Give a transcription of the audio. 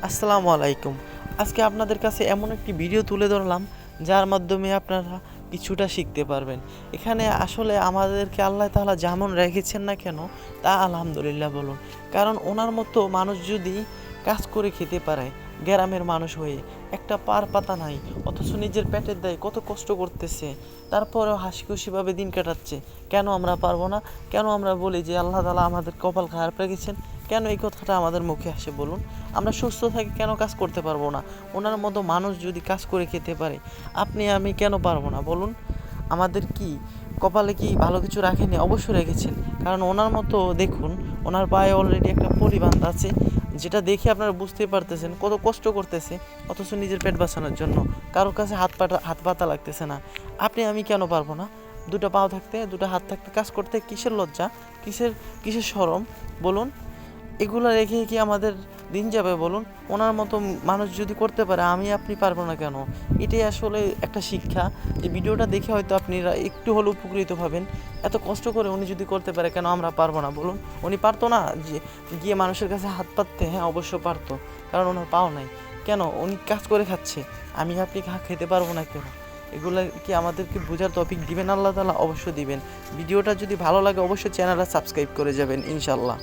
আসসালামু আলাইকুম। আজকে আপনাদের কাছে এমন একটি ভিডিও তুলে ধরলাম যার মাধ্যমে আপনারা কিছুটা শিখতে পারবেন। এখানে আসলে আমাদেরকে আল্লাহ তাআলা যেমন রেখেছেন না কেন তা আলহামদুলিল্লাহ বলুন। কারণ ওনার মতো মানুষ যদি কাজ করে খেতে পারে গ্রামের মানুষ হয়ে, একটা পার পাতা নাই অথচ নিজের পেটের দায়ে কত কষ্ট করতেছে, তারপরেও হাসি খুশিভাবে দিন কাটাচ্ছে, কেন আমরা পারবো না? কেন আমরা বলি যে আল্লাহ তাআলা আমাদের কপাল খারাপ রেখেছেন? কেন এই কথাটা আমাদের মুখে আসে বলুন? আমরা সুস্থ থাকি কেন কাজ করতে পারবো না? ওনার মতো মানুষ যদি কাজ করে খেতে পারে, আপনি আমি কেন পারবো না বলুন? আমাদের কি কপালে কি ভালো কিছু রাখেনি? অবশ্যই রেখেছেন। কারণ ওনার মতো দেখুন, ওনার পায়ে অলরেডি একটা পরি বাঁধা আছে, যেটা দেখে আপনারা বুঝতেই পারতেছেন কত কষ্ট করতেছে, অথচ নিজের পেট বাঁচানোর জন্য। কারোর কাছে হাত পাতা লাগতেছে না। আপনি আমি কেন পারবো না? দুটো পাও থাকতে, দুটো হাত থাকতে কাজ করতে কিসের লজ্জা, কিসের কিসের শরম বলুন? এগুলো রেখে কি আমাদের দিন যাবে বলুন? ওনার মতো মানুষ যদি করতে পারে, আমি আপনি পারবো না কেন? এটাই আসলে একটা শিক্ষা, যে ভিডিওটা দেখে হয়তো আপনারা একটু হলেও উপকৃত হবেন। এত কষ্ট করে উনি যদি করতে পারে, কেন আমরা পারবো না বলুন? উনি পারতো না যে গিয়ে মানুষের কাছে হাত পাততে? হ্যাঁ, অবশ্য পারতো, কারণ ওনার পাও নাই। কেন? উনি কাজ করে খাচ্ছে, আমি আপনি খেতে পারবো না কেন? এগুলো কি আমাদেরকে বোঝার তৌফিক দিবেন আল্লাহ তাআলা? অবশ্যই দিবেন। ভিডিওটা যদি ভালো লাগে অবশ্যই চ্যানেলটা সাবস্ক্রাইব করে যাবেন ইনশাল্লাহ।